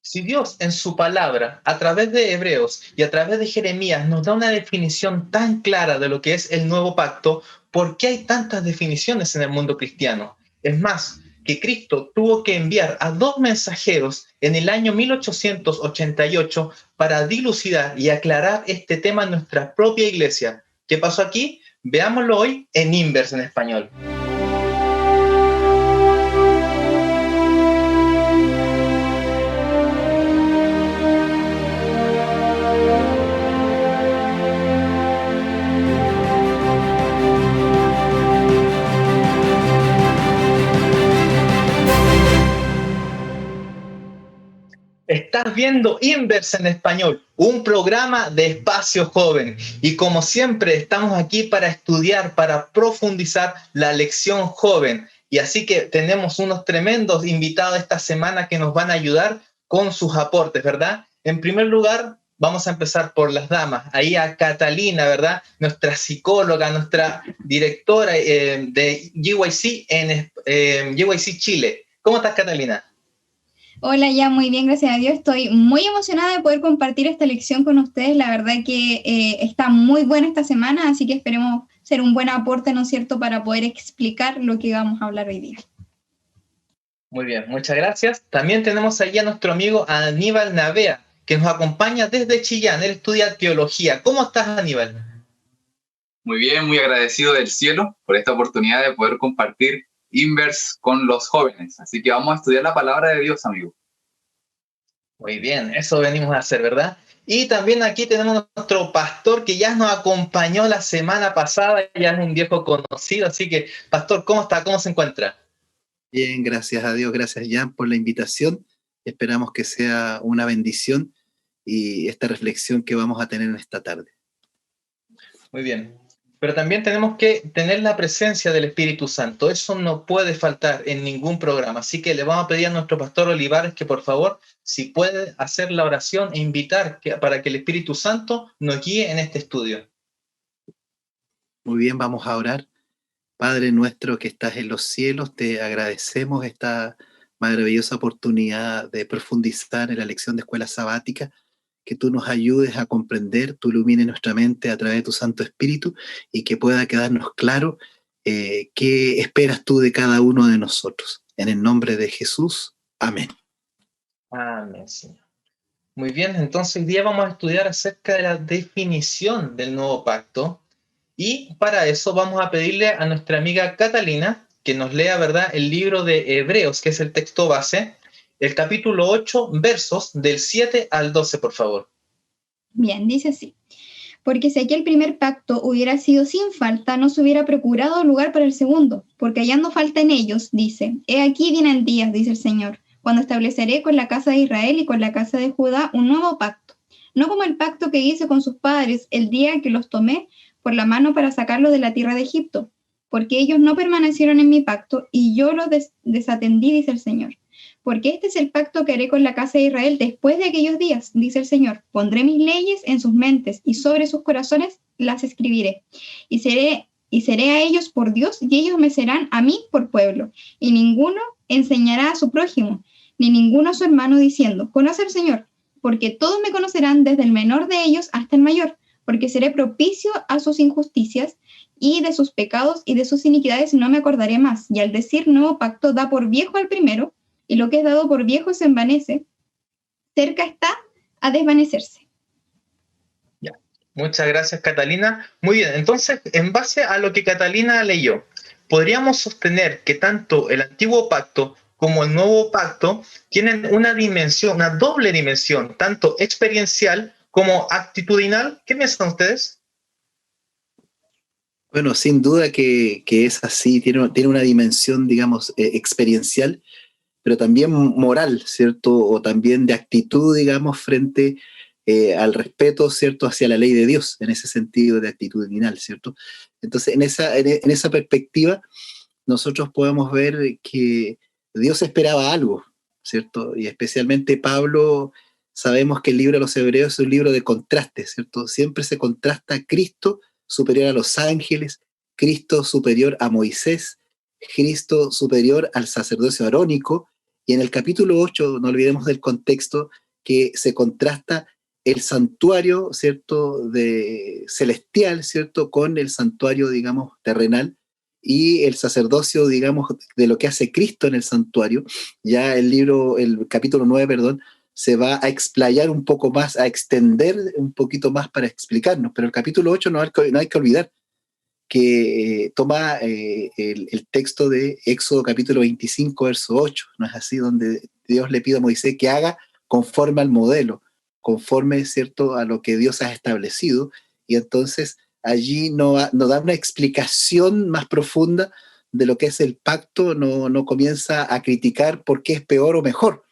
Si Dios en su palabra, a través de Hebreos y a través de Jeremías, nos da una definición tan clara de lo que es el nuevo pacto, ¿por qué hay tantas definiciones en el mundo cristiano? Es más, que Cristo tuvo que enviar a dos mensajeros en el año 1888 para dilucidar y aclarar este tema en nuestra propia iglesia. ¿Qué pasó aquí? Veámoslo hoy en Inverse en español. Estás viendo Inverse en español, un programa de espacio joven. Y como siempre, estamos aquí para estudiar, para profundizar la lección joven. Y así que tenemos unos tremendos invitados esta semana que nos van a ayudar con sus aportes, ¿verdad? En primer lugar, vamos a empezar por las damas. Ahí a Catalina, ¿verdad? Nuestra psicóloga, nuestra directora de GYC en GYC Chile. ¿Cómo estás, Catalina? Hola, ya muy bien, gracias a Dios. Estoy muy emocionada de poder compartir esta lección con ustedes. La verdad que está muy buena esta semana, así que esperemos ser un buen aporte, ¿no es cierto?, para poder explicar lo que vamos a hablar hoy día. Muy bien, muchas gracias. También tenemos allí a nuestro amigo Aníbal Navea, que nos acompaña desde Chillán. Él estudia teología. ¿Cómo estás, Aníbal? Muy bien, muy agradecido del cielo por esta oportunidad de poder compartir Inverse con los jóvenes. Así que vamos a estudiar la palabra de Dios, amigo. Muy bien, eso venimos a hacer, ¿verdad? Y también aquí tenemos a nuestro pastor que ya nos acompañó la semana pasada, ya es un viejo conocido, así que, pastor, ¿cómo está? ¿Cómo se encuentra? Bien, gracias a Dios, gracias Jan por la invitación. Esperamos que sea una bendición y esta reflexión que vamos a tener en esta tarde. Muy bien. Pero también tenemos que tener la presencia del Espíritu Santo. Eso no puede faltar en ningún programa. Así que le vamos a pedir a nuestro pastor Olivares que por favor, si puede hacer la oración e invitar para que el Espíritu Santo nos guíe en este estudio. Muy bien, vamos a orar. Padre nuestro que estás en los cielos, te agradecemos esta maravillosa oportunidad de profundizar en la lección de escuela sabática, que tú nos ayudes a comprender, tú ilumines nuestra mente a través de tu Santo Espíritu y que pueda quedarnos claro qué esperas tú de cada uno de nosotros. En el nombre de Jesús, amén. Amén, Señor. Muy bien, entonces hoy día vamos a estudiar acerca de la definición del nuevo pacto. Y para eso vamos a pedirle a nuestra amiga Catalina que nos lea, ¿verdad?, el libro de Hebreos, que es el texto base, el capítulo 8, versos del 7 al 12, por favor. Bien, dice así. Porque si aquel primer pacto hubiera sido sin falta, no se hubiera procurado lugar para el segundo, porque hallando falta en ellos, dice, he aquí vienen días, dice el Señor, cuando estableceré con la casa de Israel y con la casa de Judá un nuevo pacto, no como el pacto que hice con sus padres el día que los tomé por la mano para sacarlos de la tierra de Egipto, porque ellos no permanecieron en mi pacto y yo los desatendí, dice el Señor. Porque este es el pacto que haré con la casa de Israel después de aquellos días, dice el Señor. Pondré mis leyes en sus mentes y sobre sus corazones las escribiré. Y seré a ellos por Dios y ellos me serán a mí por pueblo. Y ninguno enseñará a su prójimo, ni ninguno a su hermano diciendo, conoce al Señor, porque todos me conocerán desde el menor de ellos hasta el mayor, porque seré propicio a sus injusticias y de sus pecados y de sus iniquidades no me acordaré más. Y al decir nuevo pacto da por viejo al primero, y lo que es dado por viejo se envanece, cerca está a desvanecerse. Ya. Muchas gracias, Catalina. Muy bien, entonces, en base a lo que Catalina leyó, podríamos sostener que tanto el antiguo pacto como el nuevo pacto tienen una dimensión, una doble dimensión, tanto experiencial como actitudinal. ¿Qué piensan ustedes? Bueno, sin duda que es así, tiene una dimensión, digamos, experiencial, pero también moral, ¿cierto? O también de actitud, digamos, frente al respeto, ¿cierto?, hacia la ley de Dios, en ese sentido de actitudinal, ¿cierto? Entonces, en esa perspectiva, nosotros podemos ver que Dios esperaba algo, ¿cierto? Y especialmente Pablo, sabemos que el libro de los Hebreos es un libro de contrastes, ¿cierto? Siempre se contrasta Cristo superior a los ángeles, Cristo superior a Moisés, Cristo superior al sacerdocio arónico Y en el capítulo 8, no olvidemos del contexto, que se contrasta el santuario, ¿cierto?, celestial, ¿cierto?, con el santuario, digamos, terrenal, y el sacerdocio, digamos, de lo que hace Cristo en el santuario. Ya el capítulo 9, perdón, se va a explayar un poco más, a extender un poquito más para explicarnos, pero el capítulo 8 no hay que olvidar que toma el texto de Éxodo capítulo 25, verso 8, ¿no es así? Donde Dios le pide a Moisés que haga conforme al modelo, conforme, ¿cierto?, a lo que Dios ha establecido, y entonces allí no da una explicación más profunda de lo que es el pacto, no comienza a criticar por qué es peor o mejor,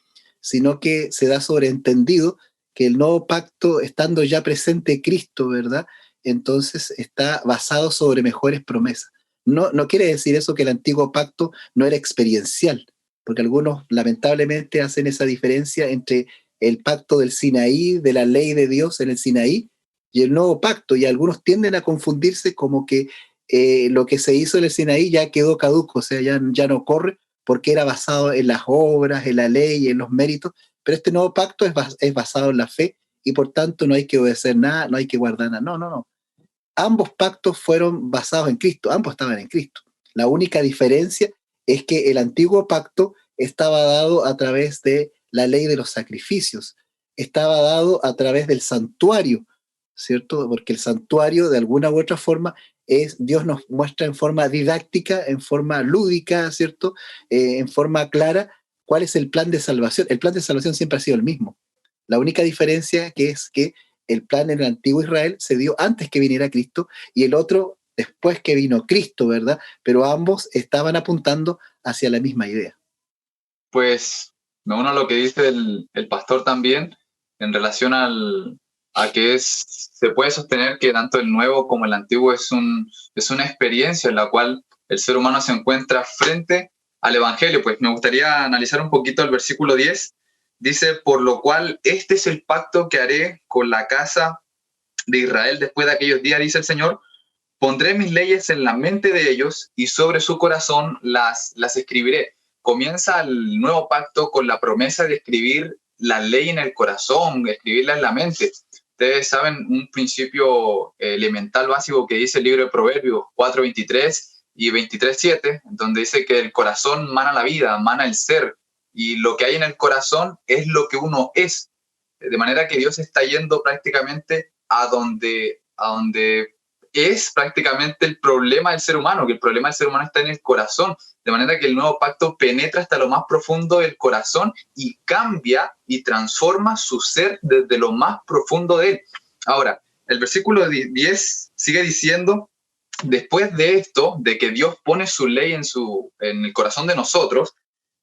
sino que se da sobreentendido que el nuevo pacto, estando ya presente Cristo, ¿verdad?, entonces está basado sobre mejores promesas. No quiere decir eso que el antiguo pacto no era experiencial, porque algunos lamentablemente hacen esa diferencia entre el pacto del Sinaí, de la ley de Dios en el Sinaí, y el nuevo pacto, y algunos tienden a confundirse como que lo que se hizo en el Sinaí ya quedó caduco, o sea, ya no corre, porque era basado en las obras, en la ley, en los méritos, pero este nuevo pacto es basado en la fe, y por tanto no hay que obedecer nada, no hay que guardar nada, no. Ambos pactos fueron basados en Cristo, ambos estaban en Cristo. La única diferencia es que el antiguo pacto estaba dado a través de la ley de los sacrificios, estaba dado a través del santuario, ¿cierto? Porque el santuario, de alguna u otra forma, Dios nos muestra en forma didáctica, en forma lúdica, ¿cierto? En forma clara, cuál es el plan de salvación. El plan de salvación siempre ha sido el mismo. La única diferencia es que el plan en el antiguo Israel se dio antes que viniera Cristo y el otro después que vino Cristo, ¿verdad? Pero ambos estaban apuntando hacia la misma idea. Pues me uno a lo que dice el pastor también en relación a que se puede sostener que tanto el nuevo como el antiguo es una experiencia en la cual el ser humano se encuentra frente al Evangelio. Pues me gustaría analizar un poquito el versículo 10. Dice, por lo cual este es el pacto que haré con la casa de Israel después de aquellos días, dice el Señor. Pondré mis leyes en la mente de ellos y sobre su corazón las escribiré. Comienza el nuevo pacto con la promesa de escribir la ley en el corazón, escribirla en la mente. Ustedes saben un principio elemental básico que dice el libro de Proverbios 4:23 y 23:7, donde dice que el corazón mana la vida, mana el ser, y lo que hay en el corazón es lo que uno es. De manera que Dios está yendo prácticamente a donde es prácticamente el problema del ser humano, que el problema del ser humano está en el corazón, de manera que el nuevo pacto penetra hasta lo más profundo del corazón y cambia y transforma su ser desde lo más profundo de él. Ahora, el versículo 10 sigue diciendo, después de esto, de que Dios pone su ley en el corazón de nosotros,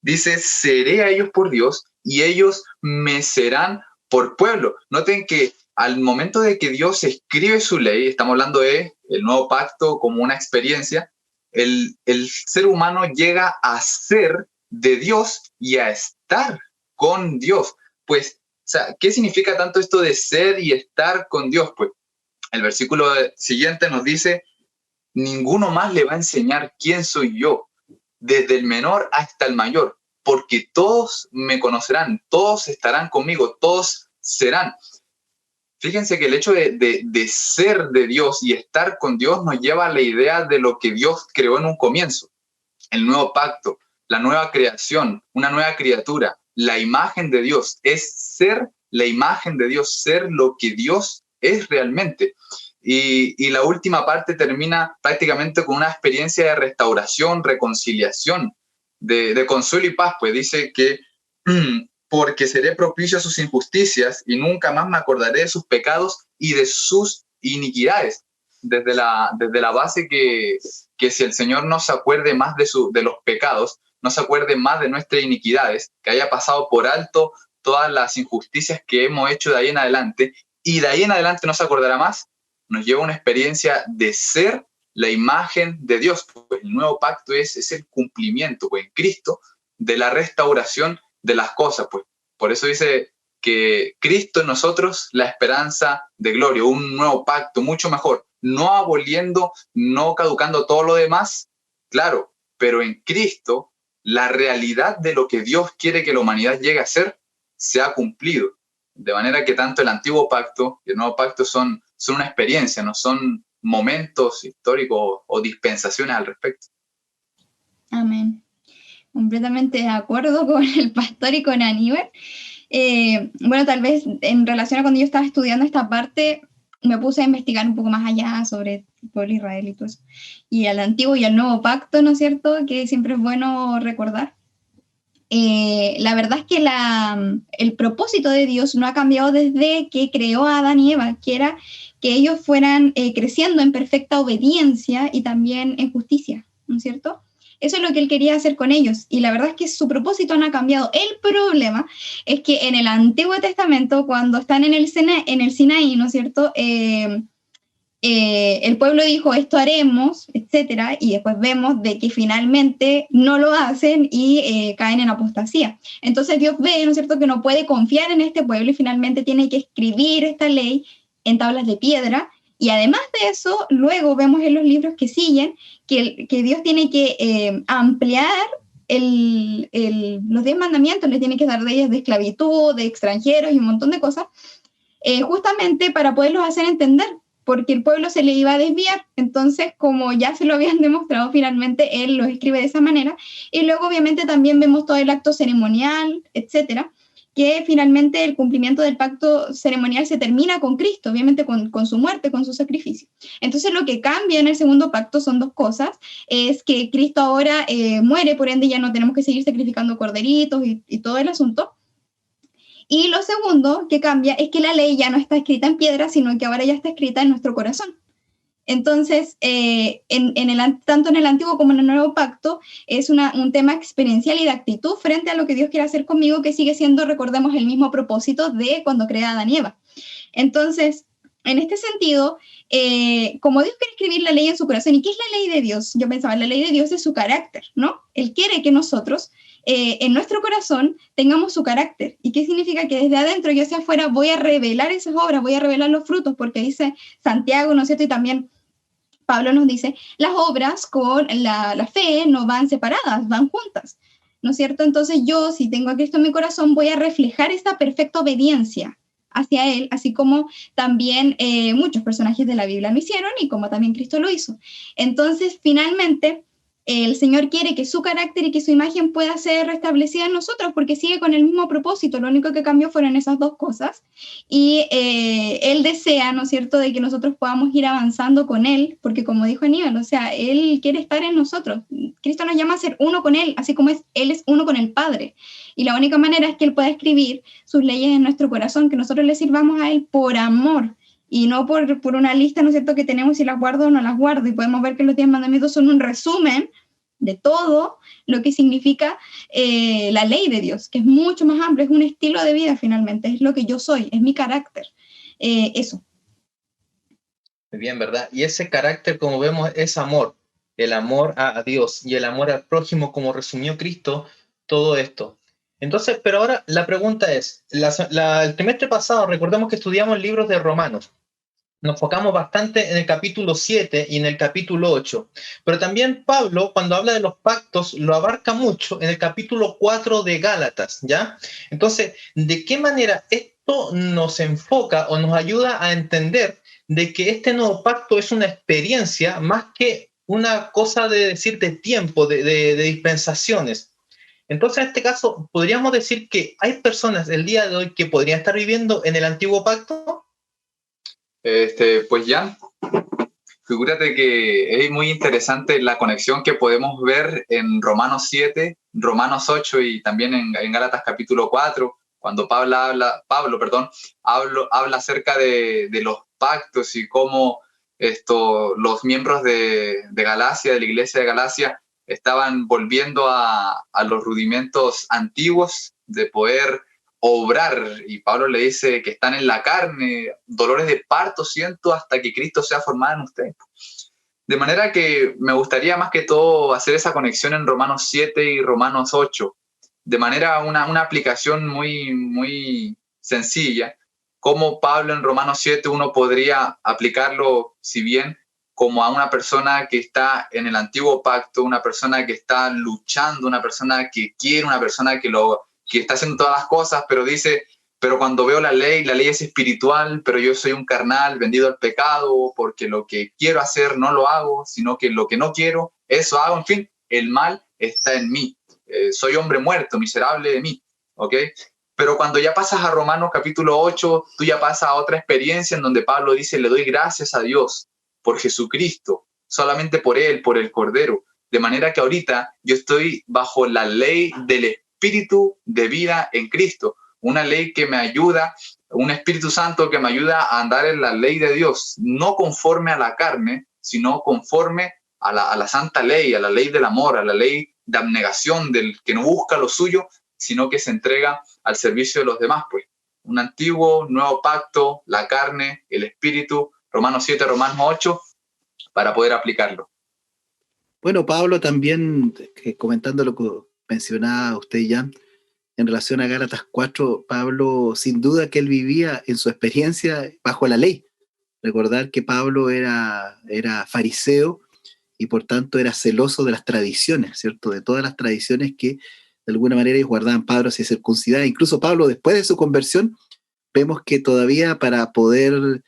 dice, seré a ellos por Dios y ellos me serán por pueblo. Noten que al momento de que Dios escribe su ley, estamos hablando de el nuevo pacto como una experiencia, el ser humano llega a ser de Dios y a estar con Dios. Pues, o sea, ¿qué significa tanto esto de ser y estar con Dios? Pues el versículo siguiente nos dice, ninguno más le va a enseñar quién soy yo, desde el menor hasta el mayor, porque todos me conocerán, todos estarán conmigo, todos serán. Fíjense que el hecho de ser de Dios y estar con Dios nos lleva a la idea de lo que Dios creó en un comienzo. El nuevo pacto, la nueva creación, una nueva criatura, la imagen de Dios, es ser la imagen de Dios, ser lo que Dios es realmente. Y la última parte termina prácticamente con una experiencia de restauración, reconciliación, de consuelo y paz, pues dice que porque seré propicio a sus injusticias y nunca más me acordaré de sus pecados y de sus iniquidades. Desde la base que si el Señor no se acuerde más de los pecados, no se acuerde más de nuestras iniquidades, que haya pasado por alto todas las injusticias que hemos hecho de ahí en adelante, y de ahí en adelante no se acordará más, nos lleva a una experiencia de ser la imagen de Dios. Pues el nuevo pacto es el cumplimiento, pues en Cristo, de la restauración de las cosas. Pues por eso dice que Cristo en nosotros, la esperanza de gloria, un nuevo pacto mucho mejor, no aboliendo, no caducando todo lo demás, claro, pero en Cristo la realidad de lo que Dios quiere que la humanidad llegue a ser se ha cumplido. De manera que tanto el antiguo pacto y el nuevo pacto son una experiencia, no son momentos históricos o dispensaciones al respecto. Amén. Completamente de acuerdo con el pastor y con Aníbal. Bueno, tal vez en relación a cuando yo estaba estudiando esta parte, me puse a investigar un poco más allá sobre el pueblo Israel y todo eso. Y el antiguo y el nuevo pacto, ¿no es cierto? Que siempre es bueno recordar. La verdad es que el propósito de Dios no ha cambiado desde que creó a Adán y Eva, que era que ellos fueran creciendo en perfecta obediencia y también en justicia, ¿no es cierto? Eso es lo que él quería hacer con ellos, y la verdad es que su propósito no ha cambiado. El problema es que en el Antiguo Testamento, cuando están en el Sinaí, ¿no es cierto?, el pueblo dijo, esto haremos, etcétera, y después vemos de que finalmente no lo hacen y caen en apostasía. Entonces Dios ve, ¿no es cierto?, que no puede confiar en este pueblo y finalmente tiene que escribir esta ley en tablas de piedra. Y además de eso, luego vemos en los libros que siguen que Dios tiene que ampliar los 10 mandamientos, les tiene que dar leyes de esclavitud, de extranjeros y un montón de cosas, justamente para poderlos hacer entender, porque el pueblo se le iba a desviar. Entonces, como ya se lo habían demostrado, finalmente él los escribe de esa manera. Y luego, obviamente, también vemos todo el acto ceremonial, etcétera, que finalmente el cumplimiento del pacto ceremonial se termina con Cristo, obviamente con su muerte, con su sacrificio. Entonces, lo que cambia en el segundo pacto son dos cosas. Es que Cristo ahora muere, por ende ya no tenemos que seguir sacrificando corderitos y todo el asunto. Y lo segundo que cambia es que la ley ya no está escrita en piedra, sino que ahora ya está escrita en nuestro corazón. Entonces, tanto en el antiguo como en el nuevo pacto, es un tema experiencial y de actitud frente a lo que Dios quiere hacer conmigo, que sigue siendo, recordemos, el mismo propósito de cuando crea a Adán y Eva. Entonces, en este sentido, como Dios quiere escribir la ley en su corazón, ¿y qué es la ley de Dios? Yo pensaba, la ley de Dios es su carácter, ¿no? Él quiere que nosotros, en nuestro corazón, tengamos su carácter. ¿Y qué significa? Que desde adentro y hacia afuera voy a revelar esas obras, voy a revelar los frutos, porque dice Santiago, ¿no es cierto? Y también Pablo nos dice, las obras con la fe no van separadas, van juntas, ¿no es cierto? Entonces yo, si tengo a Cristo en mi corazón, voy a reflejar esta perfecta obediencia hacia Él, así como también muchos personajes de la Biblia lo hicieron y como también Cristo lo hizo. Entonces, finalmente, el Señor quiere que su carácter y que su imagen pueda ser restablecida en nosotros, porque sigue con el mismo propósito. Lo único que cambió fueron esas dos cosas. Y Él desea, ¿no es cierto?, de que nosotros podamos ir avanzando con Él, porque como dijo Aníbal, o sea, Él quiere estar en nosotros. Cristo nos llama a ser uno con Él, así como Él es uno con el Padre. Y la única manera es que Él pueda escribir sus leyes en nuestro corazón, que nosotros le sirvamos a Él por amor, y no por una lista, ¿no es cierto?, que tenemos si las guardo o no las guardo. Y podemos ver que los 10 mandamientos son un resumen de todo lo que significa la ley de Dios, que es mucho más amplio, es un estilo de vida finalmente, es lo que yo soy, es mi carácter, eso. Muy bien, ¿verdad? Y ese carácter, como vemos, es amor, el amor a Dios y el amor al prójimo, como resumió Cristo, todo esto. Entonces, pero ahora la pregunta es, el trimestre pasado, recordemos que estudiamos libros de Romanos. Nos enfocamos bastante en el capítulo 7 y en el capítulo 8. Pero también Pablo, cuando habla de los pactos, lo abarca mucho en el capítulo 4 de Gálatas, ¿ya? Entonces, ¿de qué manera esto nos enfoca o nos ayuda a entender de que este nuevo pacto es una experiencia más que una cosa de decir de tiempo, de dispensaciones? Entonces, en este caso, ¿podríamos decir que hay personas el día de hoy que podrían estar viviendo en el antiguo pacto? Pues ya, figúrate que es muy interesante la conexión que podemos ver en Romanos 7, Romanos 8 y también en Gálatas capítulo 4, cuando Pablo habla acerca de los pactos y cómo los miembros de Galacia, de la iglesia de Galacia, estaban volviendo a los rudimentos antiguos de poder obrar, y Pablo le dice que están en la carne, dolores de parto siento hasta que Cristo sea formado en ustedes. De manera que me gustaría más que todo hacer esa conexión en Romanos 7 y Romanos 8, de manera una aplicación muy, muy sencilla, como Pablo en Romanos 7 uno podría aplicarlo, si bien como a una persona que está en el antiguo pacto, una persona que está luchando, una persona que quiere, una persona que está haciendo todas las cosas, pero dice, pero cuando veo la ley es espiritual, pero yo soy un carnal vendido al pecado, porque lo que quiero hacer no lo hago, sino que lo que no quiero, eso hago. En fin, el mal está en mí. Soy hombre muerto, miserable de mí, ¿ok? Pero cuando ya pasas a Romanos capítulo 8, tú ya pasas a otra experiencia en donde Pablo dice, le doy gracias a Dios por Jesucristo, solamente por Él, por el Cordero. De manera que ahorita yo estoy bajo la ley del Espíritu de vida en Cristo, una ley que me ayuda, un Espíritu Santo que me ayuda a andar en la ley de Dios, no conforme a la carne, sino conforme a la santa ley, a la ley del amor, a la ley de abnegación del que no busca lo suyo, sino que se entrega al servicio de los demás. Pues un antiguo, nuevo pacto, la carne, el Espíritu, Romanos 7, Romanos 8, para poder aplicarlo. Bueno, Pablo también, comentando lo que mencionaba usted ya, en relación a Gálatas 4, Pablo, sin duda que él vivía en su experiencia bajo la ley. Recordar que Pablo era fariseo y por tanto era celoso de las tradiciones, ¿cierto? De todas las tradiciones que de alguna manera ellos guardaban. Pablo se circuncidaba. Incluso Pablo, después de su conversión, vemos que todavía para poder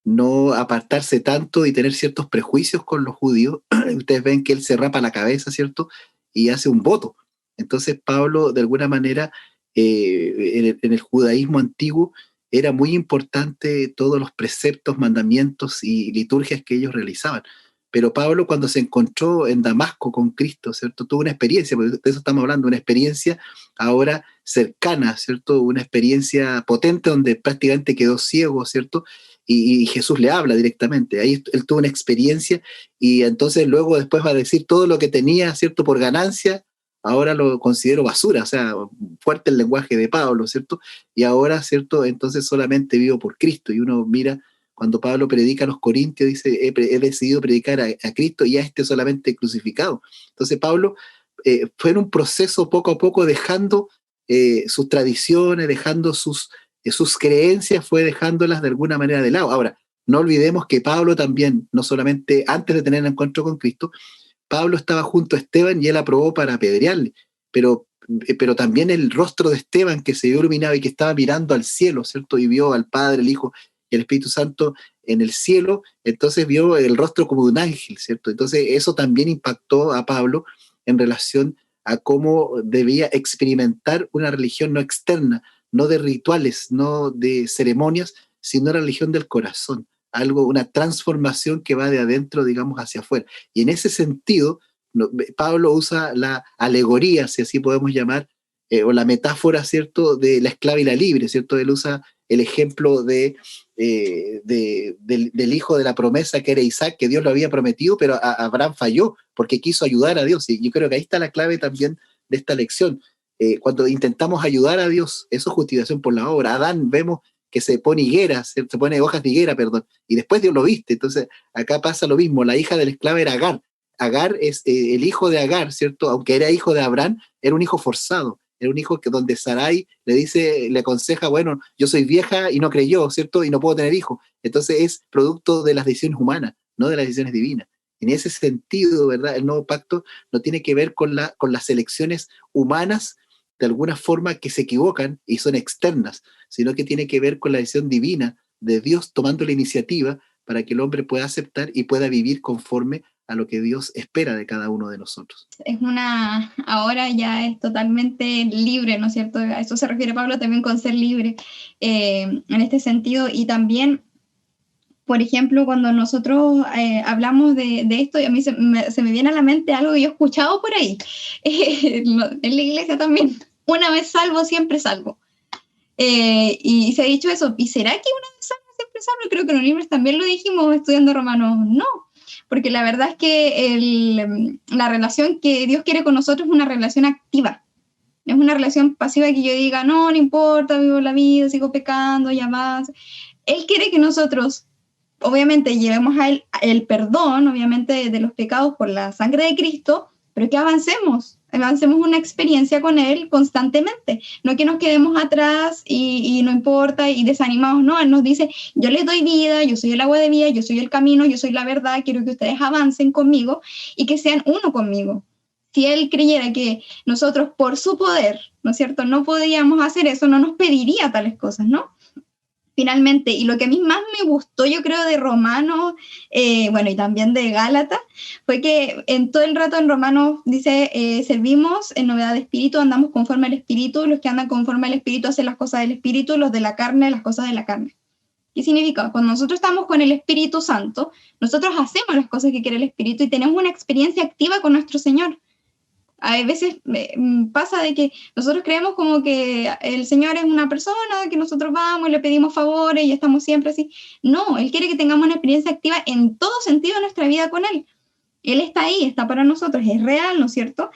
no apartarse tanto y tener ciertos prejuicios con los judíos, ustedes ven que él se rapa la cabeza, ¿cierto? Y hace un voto. Entonces Pablo, de alguna manera, en el judaísmo antiguo, era muy importante todos los preceptos, mandamientos y liturgias que ellos realizaban. Pero Pablo, cuando se encontró en Damasco con Cristo, ¿cierto? Tuvo una experiencia, porque de eso estamos hablando, una experiencia ahora cercana, ¿cierto? Una experiencia potente donde prácticamente quedó ciego, ¿cierto? Y Jesús le habla directamente. Ahí él tuvo una experiencia y entonces luego después va a decir todo lo que tenía, ¿cierto? Por ganancia, ahora lo considero basura, o sea, fuerte el lenguaje de Pablo, ¿cierto? Y ahora, ¿cierto? Entonces solamente vivo por Cristo. Y uno mira cuando Pablo predica a los Corintios, dice, he decidido predicar a Cristo y a este solamente crucificado. Entonces Pablo fue en un proceso poco a poco dejando sus tradiciones, dejando sus creencias, fue dejándolas de alguna manera de lado. Ahora, no olvidemos que Pablo también, no solamente antes de tener el encuentro con Cristo, Pablo estaba junto a Esteban y él aprobó para apedrearle, pero también el rostro de Esteban que se vio iluminado y que estaba mirando al cielo, ¿cierto? Y vio al Padre, el Hijo y el Espíritu Santo en el cielo, entonces vio el rostro como de un ángel, ¿cierto? Entonces eso también impactó a Pablo en relación a cómo debía experimentar una religión no externa, no de rituales, no de ceremonias, sino una religión del corazón, algo, una transformación que va de adentro, digamos, hacia afuera. Y en ese sentido, Pablo usa la alegoría, si así podemos llamar, o la metáfora, ¿cierto?, de la esclava y la libre, ¿cierto? Él usa el ejemplo del hijo de la promesa que era Isaac, que Dios lo había prometido, pero Abraham falló porque quiso ayudar a Dios. Y yo creo que ahí está la clave también de esta lección. Cuando intentamos ayudar a Dios, eso es justificación por la obra. Adán vemos que se pone higueras, se pone hojas de higuera, perdón, y después Dios lo viste. Entonces acá pasa lo mismo, la hija del esclavo era Agar. Agar es el hijo de Agar, ¿cierto? Aunque era hijo de Abraham, era un hijo forzado. Era un hijo que donde Sarai le aconseja, bueno, yo soy vieja y no creyó, ¿cierto? Y no puedo tener hijos. Entonces es producto de las decisiones humanas, no de las decisiones divinas. En ese sentido, ¿verdad? El nuevo pacto no tiene que ver con las elecciones humanas, de alguna forma que se equivocan y son externas, sino que tiene que ver con la decisión divina de Dios tomando la iniciativa para que el hombre pueda aceptar y pueda vivir conforme a lo que Dios espera de cada uno de nosotros. Ahora ya es totalmente libre, ¿no es cierto? A eso se refiere Pablo también con ser libre en este sentido. Y también, por ejemplo, cuando nosotros hablamos de esto, a mí se me viene a la mente algo que yo he escuchado por ahí, en la iglesia también, una vez salvo, siempre salvo. Y se ha dicho eso, ¿y será que una vez salvo, siempre salvo? Creo que en los libros también lo dijimos estudiando Romanos, no. Porque la verdad es que la relación que Dios quiere con nosotros es una relación activa. No es una relación pasiva que yo diga, no importa, vivo la vida, sigo pecando, ya más. Él quiere que nosotros, obviamente, llevemos a Él el perdón, obviamente, de los pecados por la sangre de Cristo, pero que avancemos, avancemos una experiencia con Él constantemente, no que nos quedemos atrás y no importa y desanimados, no, Él nos dice, yo les doy vida, yo soy el agua de vida, yo soy el camino, yo soy la verdad, quiero que ustedes avancen conmigo y que sean uno conmigo. Si Él creyera que nosotros por su poder, ¿no es cierto?, no podíamos hacer eso, no nos pediría tales cosas, ¿no? Finalmente, y lo que a mí más me gustó, yo creo, de Romanos, bueno, y también de Gálatas, fue que en todo el rato en Romanos dice, servimos en novedad de espíritu, andamos conforme al espíritu, los que andan conforme al espíritu hacen las cosas del espíritu, los de la carne, las cosas de la carne. ¿Qué significa? Cuando nosotros estamos con el Espíritu Santo, nosotros hacemos las cosas que quiere el Espíritu y tenemos una experiencia activa con nuestro Señor. A veces pasa de que nosotros creemos como que el Señor es una persona, que nosotros vamos y le pedimos favores y estamos siempre así. No, Él quiere que tengamos una experiencia activa en todo sentido de nuestra vida con Él. Él está ahí, está para nosotros, es real, ¿no es cierto?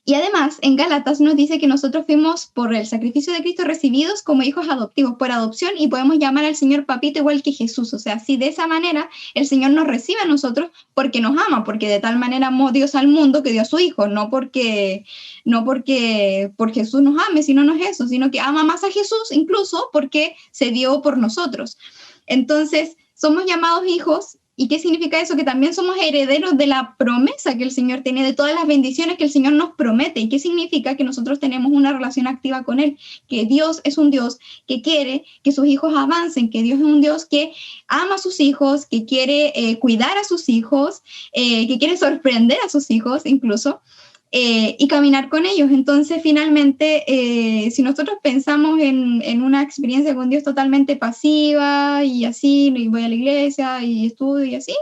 Y además, en Gálatas nos dice que nosotros fuimos por el sacrificio de Cristo recibidos como hijos adoptivos por adopción y podemos llamar al Señor papito igual que Jesús. O sea, si de esa manera el Señor nos recibe a nosotros porque nos ama, porque de tal manera amó Dios al mundo que dio a su Hijo, no porque por Jesús nos ame, sino no es eso, sino que ama más a Jesús incluso porque se dio por nosotros. Entonces, somos llamados hijos. ¿Y qué significa eso? Que también somos herederos de la promesa que el Señor tiene, de todas las bendiciones que el Señor nos promete. ¿Y qué significa? Que nosotros tenemos una relación activa con Él, que Dios es un Dios que quiere que sus hijos avancen, que Dios es un Dios que ama a sus hijos, que quiere cuidar a sus hijos, que quiere sorprender a sus hijos incluso. Y caminar con ellos. Entonces, finalmente, si nosotros pensamos en una experiencia con Dios totalmente pasiva y así, y voy a la iglesia y estudio y así,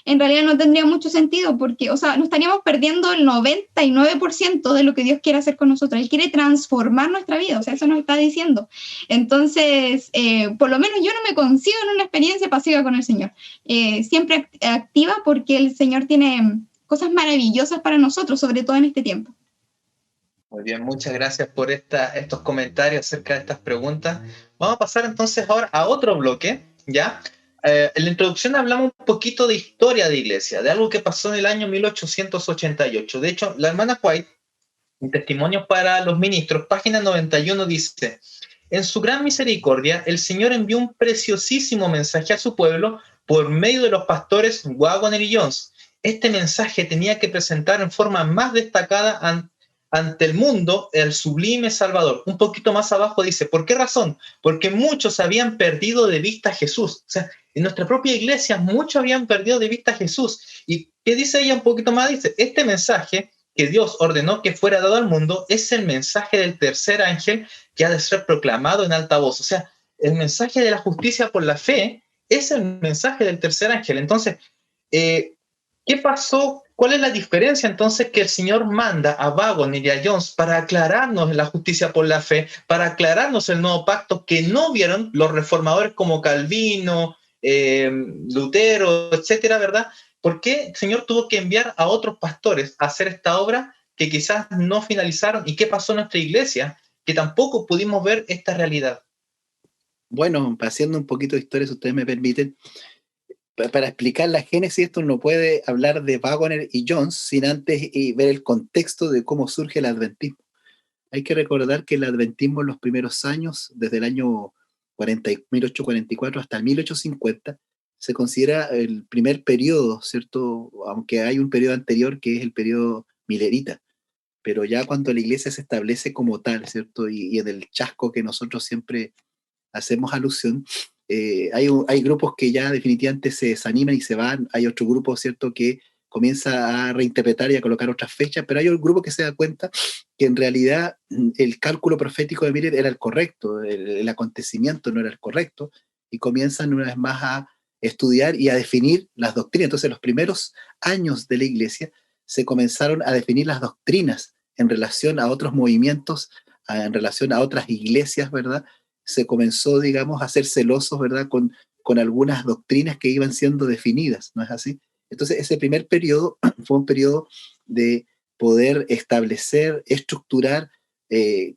en realidad no tendría mucho sentido porque, o sea, nos estaríamos perdiendo el 99% de lo que Dios quiere hacer con nosotros. Él quiere transformar nuestra vida, o sea, eso nos está diciendo. Entonces, por lo menos yo no me concibo en una experiencia pasiva con el Señor. Siempre activa porque el Señor tiene cosas maravillosas para nosotros, sobre todo en este tiempo. Muy bien, muchas gracias por estos comentarios acerca de estas preguntas. Vamos a pasar entonces ahora a otro bloque, ¿ya? En la introducción hablamos un poquito de historia de iglesia, de algo que pasó en el año 1888. De hecho, la hermana White, en Testimonios para los Ministros, página 91, dice: en su gran misericordia, el Señor envió un preciosísimo mensaje a su pueblo por medio de los pastores Waggoner y Jones. Este mensaje tenía que presentar en forma más destacada ante el mundo el sublime Salvador. Un poquito más abajo dice, ¿por qué razón? Porque muchos habían perdido de vista a Jesús. O sea, en nuestra propia iglesia muchos habían perdido de vista a Jesús. ¿Y qué dice ella un poquito más? Dice, este mensaje que Dios ordenó que fuera dado al mundo es el mensaje del tercer ángel que ha de ser proclamado en alta voz. O sea, el mensaje de la justicia por la fe es el mensaje del tercer ángel. Entonces, ¿qué pasó? ¿Cuál es la diferencia entonces que el Señor manda a Waggoner y a Jones para aclararnos la justicia por la fe, para aclararnos el nuevo pacto que no vieron los reformadores como Calvino, Lutero, etcétera, ¿verdad? ¿Por qué el Señor tuvo que enviar a otros pastores a hacer esta obra que quizás no finalizaron? ¿Y qué pasó en nuestra iglesia? Que tampoco pudimos ver esta realidad. Bueno, haciendo un poquito de historia, si ustedes me permiten, para explicar la génesis, esto no puede hablar de Waggoner y Jones sin antes ver el contexto de cómo surge el adventismo. Hay que recordar que el adventismo en los primeros años, desde el año 1844 hasta el 1850, se considera el primer periodo, ¿cierto? Aunque hay un periodo anterior que es el periodo milerita, pero ya cuando la iglesia se establece como tal, ¿cierto? Y en el chasco que nosotros siempre hacemos alusión, hay grupos que ya definitivamente se desaniman y se van, hay otro grupo, ¿cierto?, que comienza a reinterpretar y a colocar otras fechas, pero hay un grupo que se da cuenta que en realidad el cálculo profético de Miller era el correcto, el acontecimiento no era el correcto, y comienzan una vez más a estudiar y a definir las doctrinas. Entonces, los primeros años de la iglesia se comenzaron a definir las doctrinas en relación a otros movimientos, en relación a otras iglesias, ¿verdad? Se comenzó, digamos, a ser celosos, ¿verdad?, con algunas doctrinas que iban siendo definidas, ¿no es así? Entonces, ese primer periodo fue un periodo de poder establecer, estructurar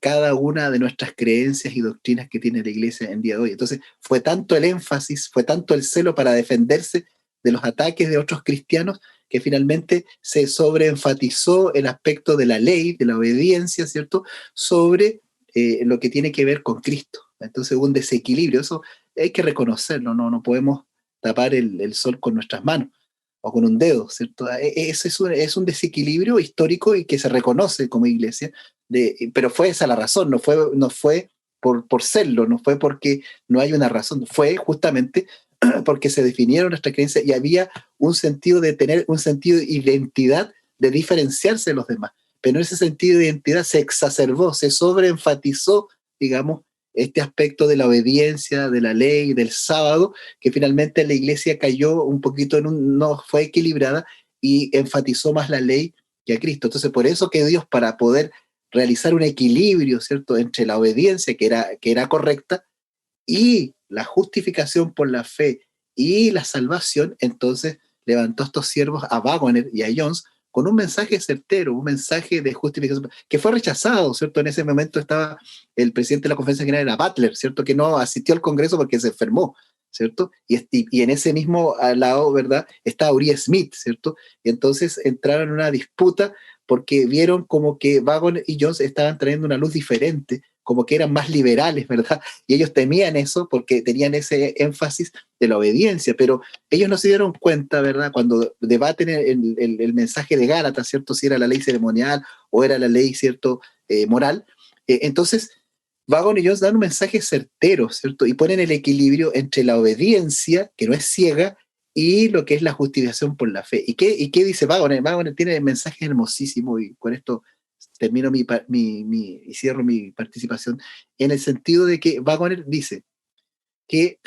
cada una de nuestras creencias y doctrinas que tiene la iglesia en día de hoy. Entonces, fue tanto el énfasis, fue tanto el celo para defenderse de los ataques de otros cristianos, que finalmente se sobreenfatizó el aspecto de la ley, de la obediencia, ¿cierto?, sobre lo que tiene que ver con Cristo. Entonces hubo un desequilibrio, eso hay que reconocerlo, no podemos tapar el sol con nuestras manos o con un dedo, ¿cierto? Ese es un desequilibrio histórico y que se reconoce como iglesia, pero fue esa la razón, no fue por serlo, no fue porque no hay una razón, fue justamente porque se definieron nuestras creencias y había un sentido de tener un sentido de identidad, de diferenciarse de los demás. Pero en ese sentido de identidad se exacerbó, se sobreenfatizó, digamos, este aspecto de la obediencia, de la ley, del sábado, que finalmente la iglesia cayó un poquito no fue equilibrada y enfatizó más la ley que a Cristo. Entonces, por eso que Dios, para poder realizar un equilibrio, ¿cierto?, entre la obediencia, que era correcta, y la justificación por la fe y la salvación, entonces levantó a estos siervos, a Waggoner y a Jones, con un mensaje certero, un mensaje de justificación, que fue rechazado, ¿cierto? En ese momento estaba el presidente de la Conferencia General, era Butler, ¿cierto?, que no asistió al Congreso porque se enfermó, ¿cierto? Y en ese mismo lado, ¿verdad?, está Uriah Smith, ¿cierto? Y entonces entraron en una disputa porque vieron como que Waggoner y Jones estaban trayendo una luz diferente, como que eran más liberales, ¿verdad? Y ellos temían eso porque tenían ese énfasis de la obediencia, pero ellos no se dieron cuenta, ¿verdad?, cuando debaten el mensaje de Gálatas, ¿cierto?, si era la ley ceremonial o era la ley, ¿cierto?, moral. Entonces, Waggoner y Jones dan un mensaje certero, ¿cierto?, y ponen el equilibrio entre la obediencia, que no es ciega, y lo que es la justificación por la fe. ¿Y qué dice Waggoner? Waggoner tiene mensajes hermosísimos, y con esto termino y cierro mi participación, en el sentido de que Waggoner dice que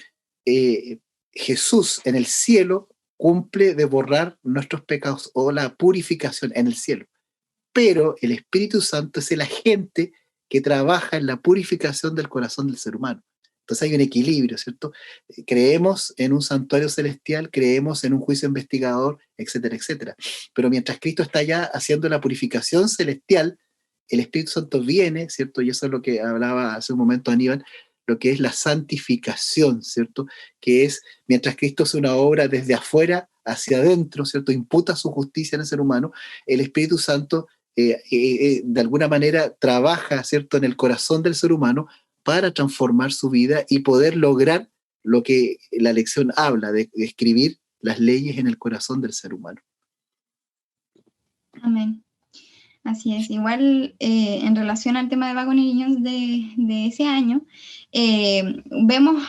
Jesús en el cielo cumple de borrar nuestros pecados o la purificación en el cielo, pero el Espíritu Santo es el agente que trabaja en la purificación del corazón del ser humano. Entonces hay un equilibrio, ¿cierto? Creemos en un santuario celestial, creemos en un juicio investigador, etcétera, etcétera. Pero mientras Cristo está allá haciendo la purificación celestial, el Espíritu Santo viene, ¿cierto? Y eso es lo que hablaba hace un momento Aníbal, lo que es la santificación, ¿cierto? Que es, mientras Cristo hace una obra desde afuera hacia adentro, ¿cierto?, imputa su justicia en el ser humano, el Espíritu Santo de alguna manera trabaja, ¿cierto?, en el corazón del ser humano para transformar su vida y poder lograr lo que la lección habla, de escribir las leyes en el corazón del ser humano. Amén. Así es. Igual en relación al tema de Waggoner y Jones de ese año, vemos,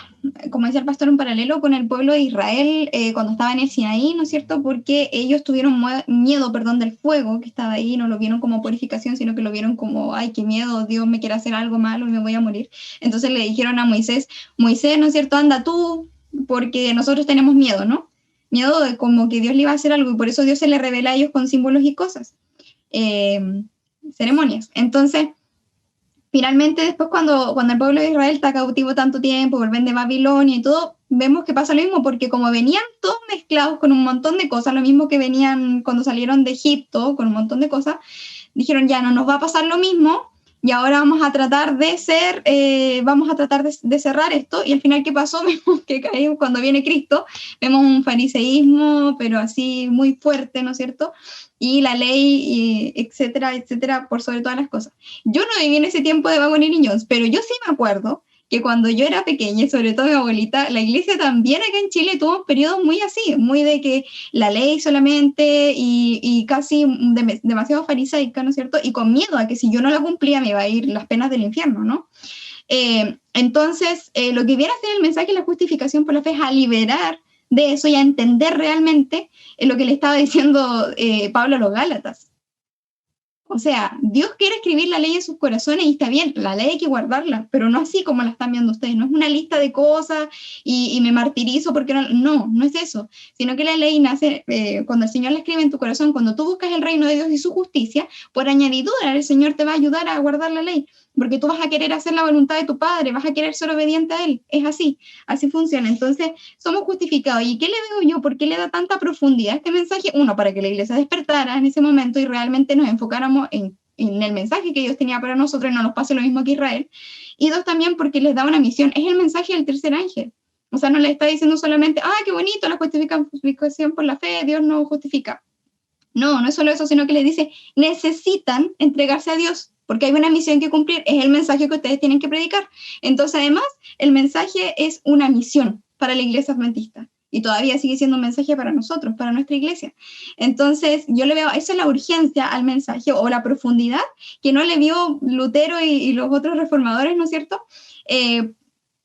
como decía el pastor, un paralelo con el pueblo de Israel cuando estaba en el Sinaí, ¿no es cierto? Porque ellos tuvieron miedo, del fuego que estaba ahí, no lo vieron como purificación, sino que lo vieron como, ay, qué miedo, Dios me quiere hacer algo malo y me voy a morir. Entonces le dijeron a Moisés, ¿no es cierto?, anda tú, porque nosotros tenemos miedo, ¿no? Miedo de como que Dios le iba a hacer algo, y por eso Dios se le revela a ellos con símbolos y cosas. Ceremonias. Entonces, finalmente después cuando el pueblo de Israel está cautivo tanto tiempo, vuelven de Babilonia y todo, vemos que pasa lo mismo, porque como venían todos mezclados con un montón de cosas, lo mismo que venían cuando salieron de Egipto, con un montón de cosas, dijeron, ya no nos va a pasar lo mismo, y ahora vamos a tratar de cerrar esto. Y al final, ¿qué pasó? Vemos que caímos cuando viene Cristo, vemos un fariseísmo, pero así muy fuerte, ¿no es cierto? Y la ley, etcétera, etcétera, por sobre todas las cosas. Yo no viví en ese tiempo de Waggoner y Jones, pero yo sí me acuerdo que cuando yo era pequeña, y sobre todo mi abuelita, la iglesia también acá en Chile tuvo un periodo muy así, muy de que la ley solamente y casi demasiado farisaica, ¿no es cierto? Y con miedo a que si yo no la cumplía me iba a ir las penas del infierno, ¿no? Entonces, lo que viene a ser el mensaje de la justificación por la fe es a liberar de eso y a entender realmente lo que le estaba diciendo Pablo a los Gálatas. O sea, Dios quiere escribir la ley en sus corazones y está bien, la ley hay que guardarla, pero no así como la están viendo ustedes, no es una lista de cosas y me martirizo porque no es eso, sino que la ley nace cuando el Señor la escribe en tu corazón, cuando tú buscas el reino de Dios y su justicia, por añadidura el Señor te va a ayudar a guardar la ley, porque tú vas a querer hacer la voluntad de tu Padre, vas a querer ser obediente a Él, es así funciona. Entonces somos justificados. ¿Y qué le veo yo? ¿Por qué le da tanta profundidad a este mensaje? Uno, para que la iglesia despertara en ese momento y realmente nos enfocáramos en el mensaje que Dios tenía para nosotros y no nos pase lo mismo que Israel. Y dos, también porque les da una misión, es el mensaje del tercer ángel. O sea, no le está diciendo solamente, qué bonito la justificación por la fe, Dios nos justifica. No es solo eso, sino que les dice, necesitan entregarse a Dios, porque hay una misión que cumplir, es el mensaje que ustedes tienen que predicar. Entonces, además, el mensaje es una misión para la iglesia adventista, y todavía sigue siendo un mensaje para nosotros, para nuestra iglesia. Entonces, yo le veo, eso es la urgencia al mensaje, o la profundidad, que no le vio Lutero y los otros reformadores, ¿no es cierto?,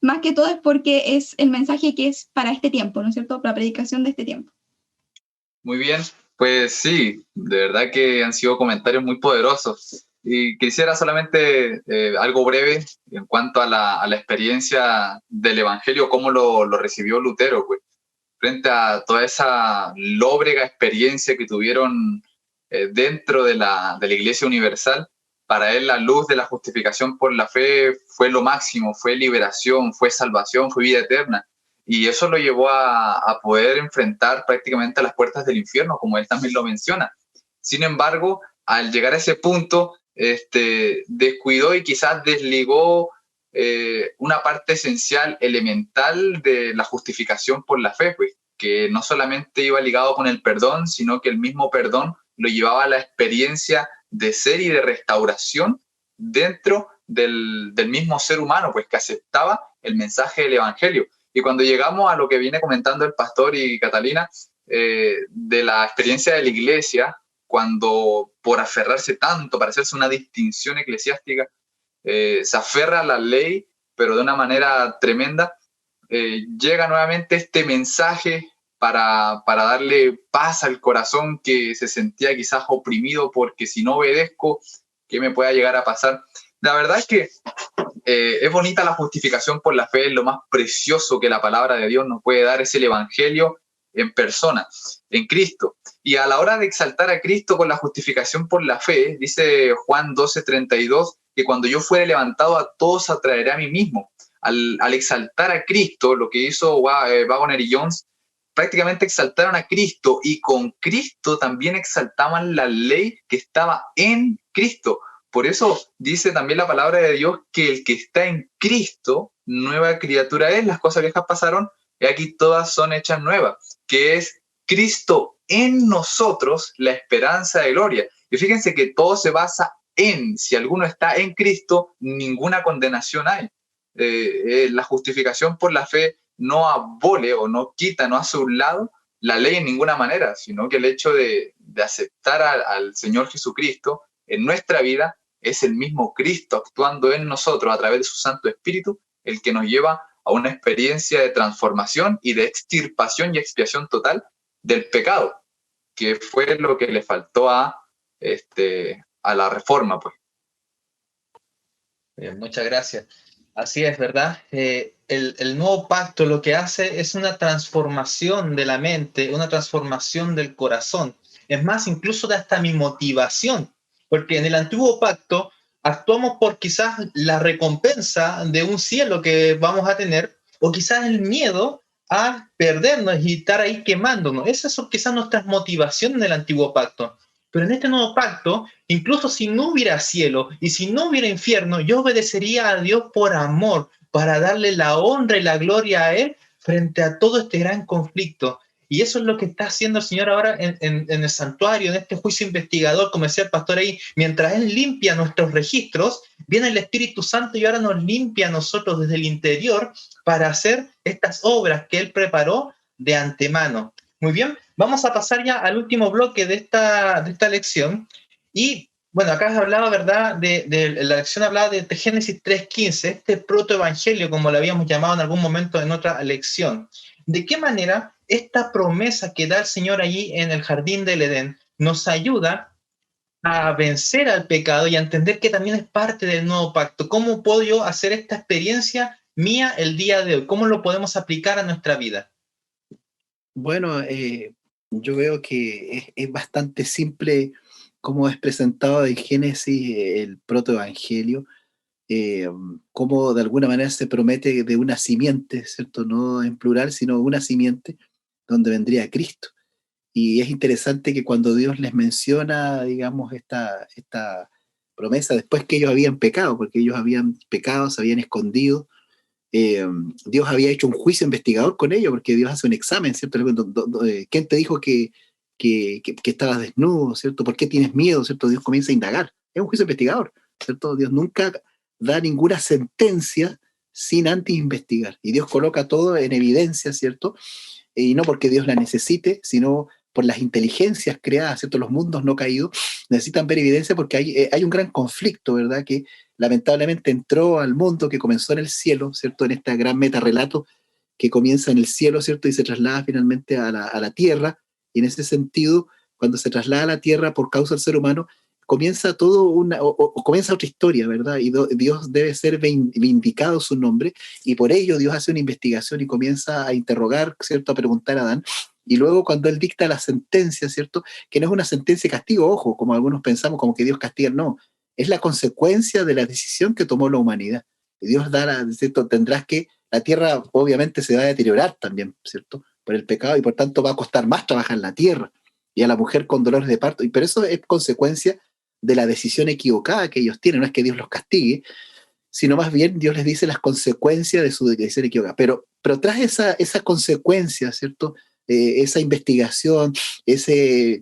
más que todo es porque es el mensaje que es para este tiempo, ¿no es cierto?, la predicación de este tiempo. Muy bien, pues sí, de verdad que han sido comentarios muy poderosos. Y quisiera solamente algo breve en cuanto a la experiencia del Evangelio, cómo lo recibió Lutero, pues, frente a toda esa lóbrega experiencia que tuvieron dentro de la Iglesia Universal. Para él la luz de la justificación por la fe fue lo máximo, fue liberación, fue salvación, fue vida eterna. Y eso lo llevó a poder enfrentar prácticamente a las puertas del infierno, como él también lo menciona. Sin embargo, al llegar a ese punto, descuidó y quizás desligó una parte esencial, elemental de la justificación por la fe, pues, que no solamente iba ligado con el perdón, sino que el mismo perdón lo llevaba a la experiencia de ser y de restauración dentro del mismo ser humano, pues que aceptaba el mensaje del Evangelio. Y cuando llegamos a lo que viene comentando el pastor y Catalina, de la experiencia de la iglesia, cuando por aferrarse tanto, para hacerse una distinción eclesiástica, se aferra a la ley, pero de una manera tremenda, llega nuevamente este mensaje para darle paz al corazón que se sentía quizás oprimido porque si no obedezco, ¿qué me pueda llegar a pasar? La verdad es que es bonita la justificación por la fe, es lo más precioso que la palabra de Dios nos puede dar, es el Evangelio en persona, en Cristo. Y a la hora de exaltar a Cristo con la justificación por la fe, dice Juan 12:32, que cuando yo fuere levantado a todos atraeré a mí mismo. Al exaltar a Cristo, lo que hizo Waggoner y Jones, prácticamente exaltaron a Cristo y con Cristo también exaltaban la ley que estaba en Cristo. Por eso dice también la palabra de Dios que el que está en Cristo, nueva criatura es, las cosas viejas pasaron y aquí todas son hechas nuevas, que es Cristo en nosotros, la esperanza de gloria. Y fíjense que todo se basa en, si alguno está en Cristo, ninguna condenación hay. La justificación por la fe no abole o no quita, no hace un lado la ley en ninguna manera, sino que el hecho de aceptar al Señor Jesucristo en nuestra vida es el mismo Cristo actuando en nosotros a través de su Santo Espíritu, el que nos lleva a una experiencia de transformación y de extirpación y expiación total del pecado, que fue lo que le faltó a la reforma, pues. Bien, muchas gracias. Así es, ¿verdad? El nuevo pacto lo que hace es una transformación de la mente, una transformación del corazón. Es más, incluso de hasta mi motivación, porque en el antiguo pacto actuamos por quizás la recompensa de un cielo que vamos a tener, o quizás el miedo a perdernos y estar ahí quemándonos. Esas son quizás nuestras motivaciones en el antiguo pacto. Pero en este nuevo pacto, incluso si no hubiera cielo y si no hubiera infierno, yo obedecería a Dios por amor, para darle la honra y la gloria a Él frente a todo este gran conflicto. Y eso es lo que está haciendo el Señor ahora en el santuario, en este juicio investigador, como decía el pastor ahí. Mientras Él limpia nuestros registros, viene el Espíritu Santo y ahora nos limpia a nosotros desde el interior para hacer estas obras que Él preparó de antemano. Muy bien, vamos a pasar ya al último bloque de esta lección. Y bueno, acá se hablaba, ¿verdad? La lección hablaba de Génesis 3:15, este protoevangelio, como lo habíamos llamado en algún momento en otra lección. ¿De qué manera esta promesa que da el Señor allí en el jardín del Edén nos ayuda a vencer al pecado y a entender que también es parte del nuevo pacto? ¿Cómo puedo yo hacer esta experiencia mía el día de hoy? ¿Cómo lo podemos aplicar a nuestra vida? Bueno, yo veo que es bastante simple cómo es presentado en Génesis el protoevangelio, cómo de alguna manera se promete de una simiente, ¿cierto? No en plural, sino una simiente donde vendría Cristo. Y es interesante que cuando Dios les menciona, digamos, esta promesa, después que ellos habían pecado, porque ellos habían pecado, se habían escondido, Dios había hecho un juicio investigador con ellos, porque Dios hace un examen, ¿cierto? ¿Quién te dijo que que estabas desnudo, ¿cierto? ¿Por qué tienes miedo, ¿cierto? Dios comienza a indagar. Es un juicio investigador, ¿cierto? Dios nunca da ninguna sentencia sin antes investigar. Y Dios coloca todo en evidencia, ¿cierto? Y no porque Dios la necesite, sino por las inteligencias creadas, ¿cierto? Los mundos no caídos necesitan ver evidencia porque hay un gran conflicto, ¿verdad? Que lamentablemente entró al mundo, que comenzó en el cielo, ¿cierto? En este gran metarrelato que comienza en el cielo, ¿cierto? Y se traslada finalmente a la tierra. Y en ese sentido, cuando se traslada a la tierra por causa del ser humano, comienza comienza otra historia, ¿verdad? Y Dios debe ser vindicado su nombre, y por ello Dios hace una investigación y comienza a interrogar, ¿cierto? A preguntar a Adán. Y luego cuando él dicta la sentencia, ¿cierto? Que no es una sentencia de castigo, ojo, como algunos pensamos, como que Dios castiga, no. Es la consecuencia de la decisión que tomó la humanidad. Y Dios ¿cierto? La tierra obviamente se va a deteriorar también, ¿cierto? Por el pecado, y por tanto va a costar más trabajar la tierra. Y a la mujer con dolores de parto. Pero eso es consecuencia de la decisión equivocada que ellos tienen. No es que Dios los castigue, sino más bien Dios les dice las consecuencias de su decisión equivocada. Pero tras esa consecuencia, ¿cierto? Esa investigación, esa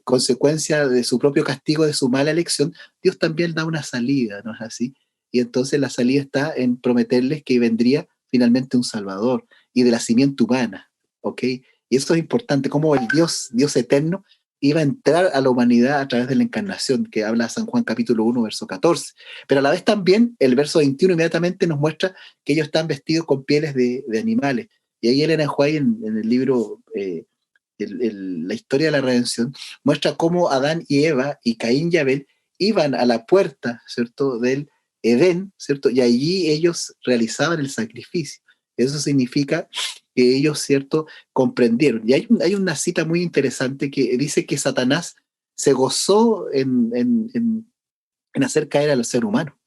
consecuencia de su propio castigo, de su mala elección, Dios también da una salida, ¿no es así? Y entonces la salida está en prometerles que vendría finalmente un Salvador, y de la simiente humana, ¿ok? Y eso es importante, como el Dios eterno iba a entrar a la humanidad a través de la encarnación, que habla San Juan capítulo 1, verso 14. Pero a la vez también el verso 21 inmediatamente nos muestra que ellos están vestidos con pieles de animales. Y ahí Elena White, en el libro La historia de la redención, muestra cómo Adán y Eva y Caín y Abel iban a la puerta, ¿cierto?, del Edén, ¿cierto? Y allí ellos realizaban el sacrificio. Eso significa que ellos, ¿cierto?, comprendieron. Y hay una cita muy interesante que dice que Satanás se gozó en hacer caer al ser humano,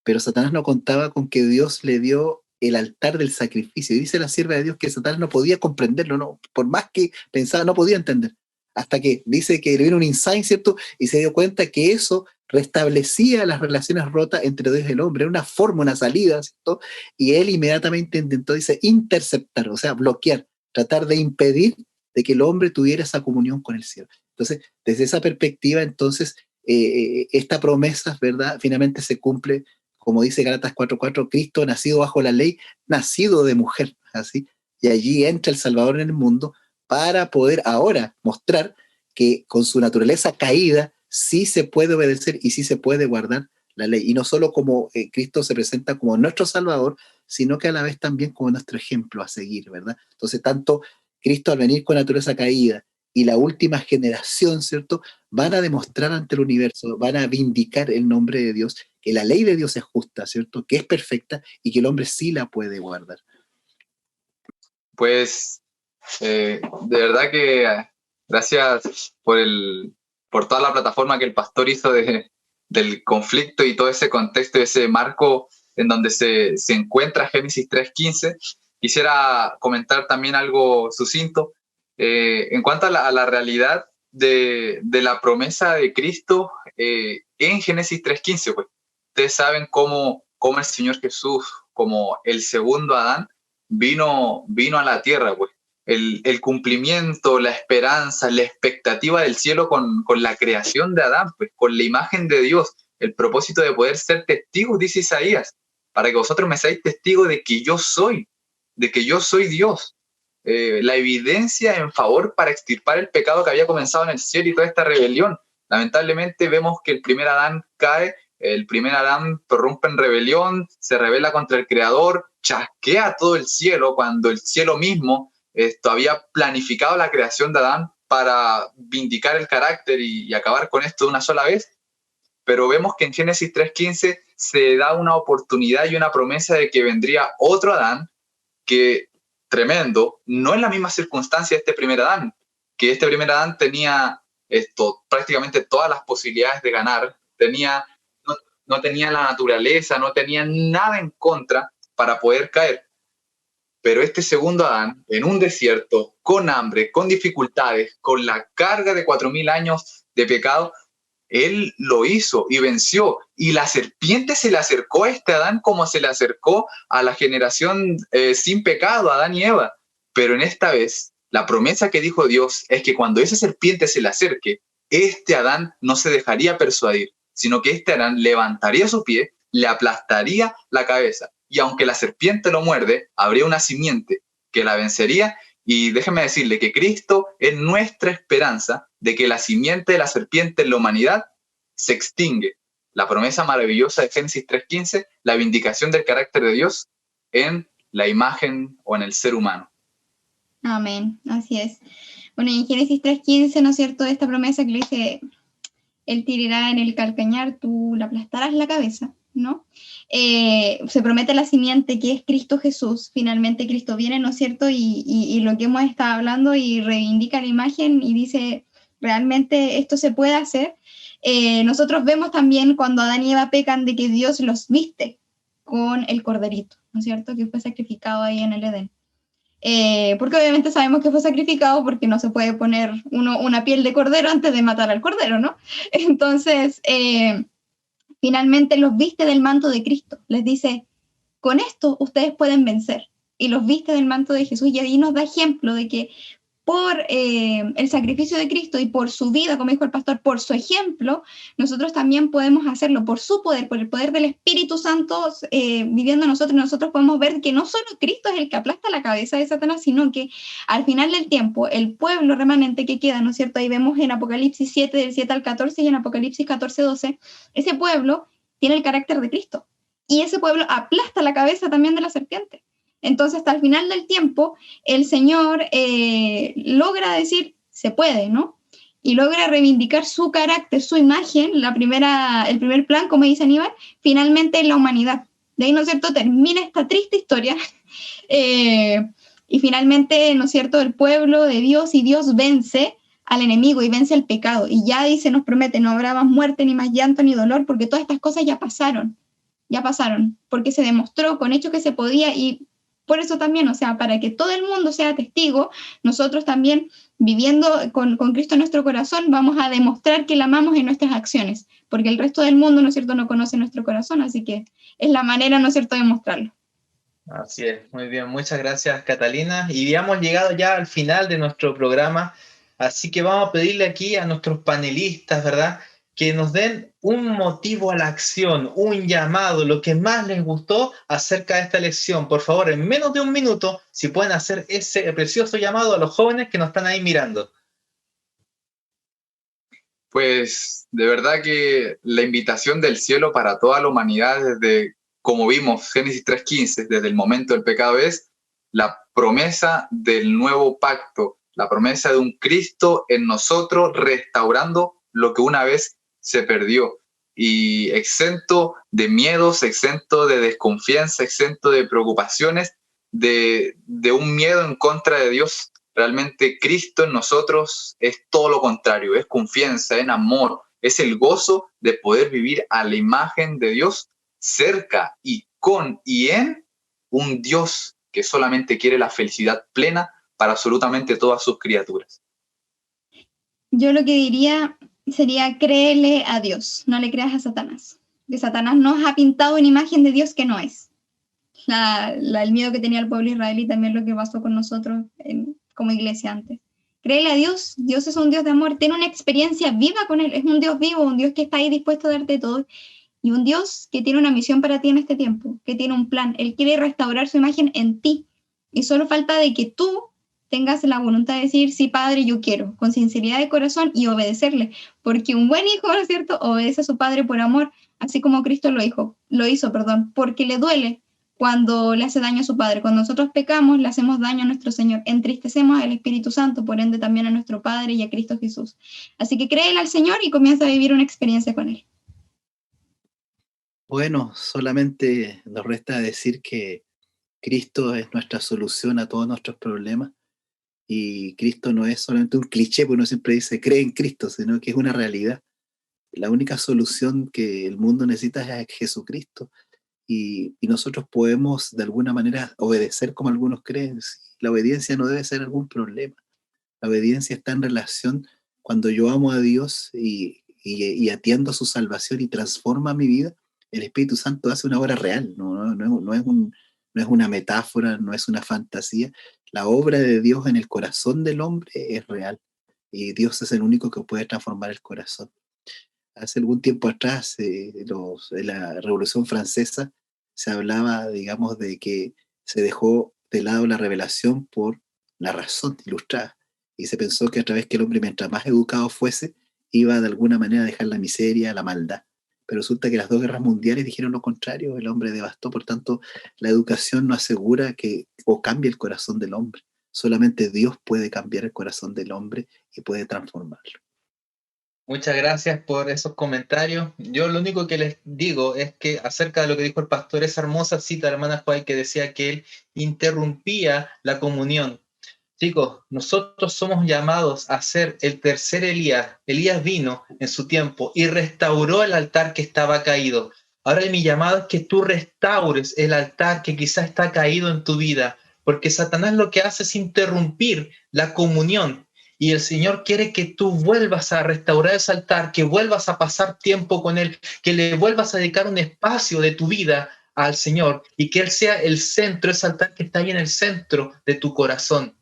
pero Satanás no contaba con que Dios le dio el altar del sacrificio. Y dice la sierva de Dios que Satanás no podía comprenderlo, no, por más que pensaba, no podía entender. Hasta que dice que le vino un insight, ¿cierto? Y se dio cuenta que eso restablecía las relaciones rotas entre Dios y el hombre, era una forma, una salida, ¿cierto? Y él inmediatamente intentó, dice, interceptar, o sea, bloquear, tratar de impedir de que el hombre tuviera esa comunión con el cielo. Entonces, desde esa perspectiva, entonces, esta promesa, ¿verdad?, finalmente se cumple, como dice Gálatas 4:4, Cristo nacido bajo la ley, nacido de mujer, así, y allí entra el Salvador en el mundo para poder ahora mostrar que con su naturaleza caída sí se puede obedecer y sí se puede guardar la ley. Y no solo como Cristo se presenta como nuestro Salvador, sino que a la vez también como nuestro ejemplo a seguir, ¿verdad? Entonces, tanto Cristo al venir con naturaleza caída y la última generación, ¿cierto?, van a demostrar ante el universo, van a vindicar el nombre de Dios, que la ley de Dios es justa, ¿cierto?, que es perfecta y que el hombre sí la puede guardar. Pues de verdad que gracias por toda la plataforma que el pastor hizo del conflicto y todo ese contexto, ese marco en donde se encuentra Génesis 3:15. Quisiera comentar también algo sucinto en cuanto a la realidad de la promesa de Cristo en Génesis 3:15. Pues ustedes saben cómo el Señor Jesús, como el segundo Adán, vino a la tierra, pues. El cumplimiento, la esperanza, la expectativa del cielo con la creación de Adán, pues, con la imagen de Dios, el propósito de poder ser testigos, dice Isaías, para que vosotros me seáis testigos de que yo soy Dios. La evidencia en favor para extirpar el pecado que había comenzado en el cielo y toda esta rebelión. Lamentablemente vemos que el primer Adán cae, el primer Adán prorrumpe en rebelión, se rebela contra el Creador, chasquea todo el cielo cuando el cielo mismo había planificado la creación de Adán para vindicar el carácter y acabar con esto de una sola vez. Pero vemos que en Génesis 3:15 se da una oportunidad y una promesa de que vendría otro Adán, que tremendo, no en la misma circunstancia de este primer Adán, que este primer Adán tenía prácticamente todas las posibilidades de ganar, no tenía la naturaleza, no tenía nada en contra para poder caer. Pero este segundo Adán, en un desierto, con hambre, con dificultades, con la carga de 4.000 años de pecado, él lo hizo y venció. Y la serpiente se le acercó a este Adán como se le acercó a la generación sin pecado, Adán y Eva. Pero en esta vez, La promesa que dijo Dios es que cuando esa serpiente se le acerque, este Adán no se dejaría persuadir, sino que este Adán levantaría su pie, le aplastaría la cabeza. Y aunque la serpiente lo muerde, habría una simiente que la vencería. Y déjeme decirle que Cristo es nuestra esperanza de que la simiente de la serpiente en la humanidad se extingue. La promesa maravillosa de Génesis 3:15, la vindicación del carácter de Dios en la imagen o en el ser humano. Amén, así es. Bueno, y en Génesis 3:15, ¿no es cierto? Esta promesa que le dice, él te herirá en el calcañar, tú le aplastarás la cabeza, ¿no? Se promete la simiente que es Cristo Jesús. Finalmente Cristo viene, ¿no es cierto? Y lo que hemos estado hablando y reivindica la imagen y dice, realmente esto se puede hacer. Nosotros vemos también cuando Adán y Eva pecan de que Dios los viste con el corderito, ¿no es cierto? Que fue sacrificado ahí en el Edén. Porque obviamente sabemos que fue sacrificado porque no se puede poner una piel de cordero antes de matar al cordero, ¿no? Entonces, finalmente los viste del manto de Cristo. Les dice, con esto ustedes pueden vencer. Y los viste del manto de Jesús. Y ahí nos da ejemplo de que por el sacrificio de Cristo y por su vida, como dijo el pastor, por su ejemplo, nosotros también podemos hacerlo por su poder, por el poder del Espíritu Santo viviendo en nosotros. Nosotros podemos ver que no solo Cristo es el que aplasta la cabeza de Satanás, sino que al final del tiempo, el pueblo remanente que queda, ¿no es cierto? Ahí vemos en Apocalipsis 7, del 7 al 14 y en Apocalipsis 14, 12, ese pueblo tiene el carácter de Cristo. Y ese pueblo aplasta la cabeza también de la serpiente. Entonces, hasta el final del tiempo, el Señor logra decir, se puede, ¿no? Y logra reivindicar su carácter, su imagen, el primer plan, como dice Aníbal, finalmente en la humanidad. De ahí, ¿no es cierto?, termina esta triste historia. Y finalmente, ¿no es cierto?, el pueblo de Dios y Dios vence al enemigo y vence el pecado. Y ya dice, nos promete, no habrá más muerte, ni más llanto, ni dolor, porque todas estas cosas ya pasaron, porque se demostró con hechos que se podía. Y por eso también, o sea, para que todo el mundo sea testigo, nosotros también, viviendo con Cristo en nuestro corazón, vamos a demostrar que la amamos en nuestras acciones, porque el resto del mundo, ¿no es cierto?, no conoce nuestro corazón, así que es la manera, ¿no es cierto?, de mostrarlo. Así es, muy bien, muchas gracias, Catalina. Y hemos llegado ya al final de nuestro programa, así que vamos a pedirle aquí a nuestros panelistas, ¿verdad?, que nos den un motivo a la acción, un llamado, lo que más les gustó acerca de esta lección. Por favor, en menos de un minuto, si pueden hacer ese precioso llamado a los jóvenes que nos están ahí mirando. Pues de verdad que la invitación del cielo para toda la humanidad desde, como vimos, Génesis 3:15, desde el momento del pecado es la promesa del nuevo pacto, la promesa de un Cristo en nosotros restaurando lo que una vez se perdió y exento de miedos, exento de desconfianza, exento de preocupaciones, de un miedo en contra de Dios. Realmente Cristo en nosotros es todo lo contrario, es confianza, es amor, es el gozo de poder vivir a la imagen de Dios cerca y con y en un Dios que solamente quiere la felicidad plena para absolutamente todas sus criaturas. Yo lo que diría sería, créele a Dios, no le creas a Satanás. Que Satanás nos ha pintado una imagen de Dios que no es. El miedo que tenía el pueblo israelí también lo que pasó con nosotros como iglesia antes. Créele a Dios, Dios es un Dios de amor, tiene una experiencia viva con Él, es un Dios vivo, un Dios que está ahí dispuesto a darte todo, y un Dios que tiene una misión para ti en este tiempo, que tiene un plan. Él quiere restaurar su imagen en ti, y solo falta de que tú tengas la voluntad de decir, sí, Padre, yo quiero, con sinceridad de corazón y obedecerle, porque un buen hijo, ¿no es cierto?, obedece a su Padre por amor, así como Cristo lo hizo, porque le duele cuando le hace daño a su Padre. Cuando nosotros pecamos, le hacemos daño a nuestro Señor, entristecemos al Espíritu Santo, por ende también a nuestro Padre y a Cristo Jesús. Así que créele al Señor y comienza a vivir una experiencia con Él. Bueno, solamente nos resta decir que Cristo es nuestra solución a todos nuestros problemas, y Cristo no es solamente un cliché, porque uno siempre dice cree en Cristo, sino que es una realidad. La única solución que el mundo necesita es Jesucristo, y nosotros podemos de alguna manera obedecer como algunos creen. La obediencia no debe ser algún problema. La obediencia está en relación cuando yo amo a Dios y atiendo a su salvación y transforma mi vida. El Espíritu Santo hace una obra real, no no es una metáfora, no es una fantasía. La obra de Dios en el corazón del hombre es real y Dios es el único que puede transformar el corazón. Hace algún tiempo atrás, en la Revolución Francesa, se hablaba, digamos, de que se dejó de lado la revelación por la razón ilustrada. Y se pensó que a través que el hombre, mientras más educado fuese, iba de alguna manera a dejar la miseria, la maldad. Pero resulta que las dos guerras mundiales dijeron lo contrario, el hombre devastó, por tanto, la educación no asegura que o cambie el corazón del hombre. Solamente Dios puede cambiar el corazón del hombre y puede transformarlo. Muchas gracias por esos comentarios. Yo lo único que les digo es que acerca de lo que dijo el pastor, esa hermosa cita de la hermana Juárez que decía que él interrumpía la comunión. Chicos, nosotros somos llamados a ser el tercer Elías. Elías vino en su tiempo y restauró el altar que estaba caído. Ahora mi llamado es que tú restaures el altar que quizás está caído en tu vida, porque Satanás lo que hace es interrumpir la comunión. Y el Señor quiere que tú vuelvas a restaurar ese altar, que vuelvas a pasar tiempo con Él, que le vuelvas a dedicar un espacio de tu vida al Señor y que Él sea el centro, ese altar que está ahí en el centro de tu corazón.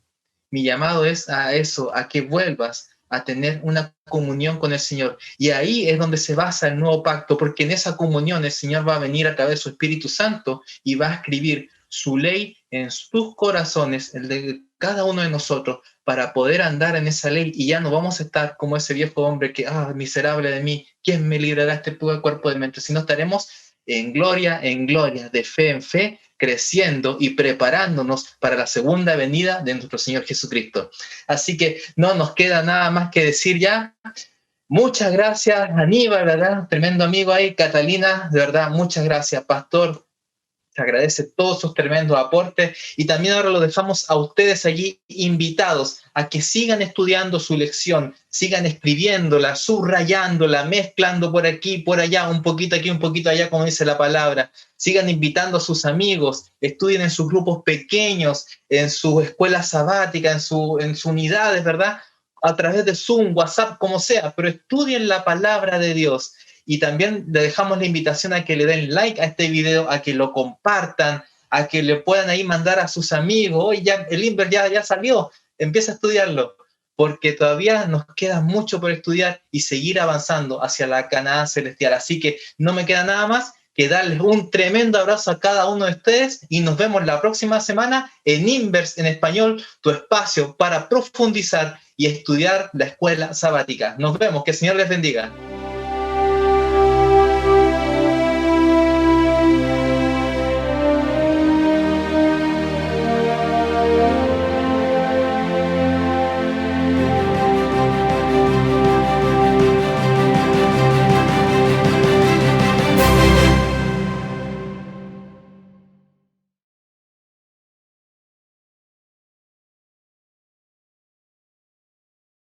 Mi llamado es a eso, a que vuelvas a tener una comunión con el Señor. Y ahí es donde se basa el nuevo pacto, porque en esa comunión el Señor va a venir a través de su Espíritu Santo y va a escribir su ley en sus corazones, el de cada uno de nosotros, para poder andar en esa ley y ya no vamos a estar como ese viejo hombre que, miserable de mí, ¿quién me librará este cuerpo de mente? Sino estaremos en gloria, de fe en fe, creciendo y preparándonos para la segunda venida de nuestro Señor Jesucristo. Así que no nos queda nada más que decir ya. Muchas gracias, Aníbal, ¿verdad? Tremendo amigo ahí, Catalina, de verdad, muchas gracias, pastor. Se agradece todos sus tremendos aportes y también ahora lo dejamos a ustedes allí invitados a que sigan estudiando su lección, sigan escribiéndola, subrayándola, mezclando por aquí, por allá, un poquito aquí, un poquito allá, como dice la palabra. Sigan invitando a sus amigos, estudien en sus grupos pequeños, en su escuela sabática, en sus unidades, ¿verdad? A través de Zoom, WhatsApp, como sea, pero estudien la palabra de Dios. Y también le dejamos la invitación a que le den like a este video, a que lo compartan, a que le puedan ahí mandar a sus amigos. Hoy ya el Inver ya salió, empieza a estudiarlo, porque todavía nos queda mucho por estudiar y seguir avanzando hacia la Canaán celestial. Así que no me queda nada más que darles un tremendo abrazo a cada uno de ustedes y nos vemos la próxima semana en Inverse en español, tu espacio para profundizar y estudiar la escuela sabática. Nos vemos, que el Señor les bendiga.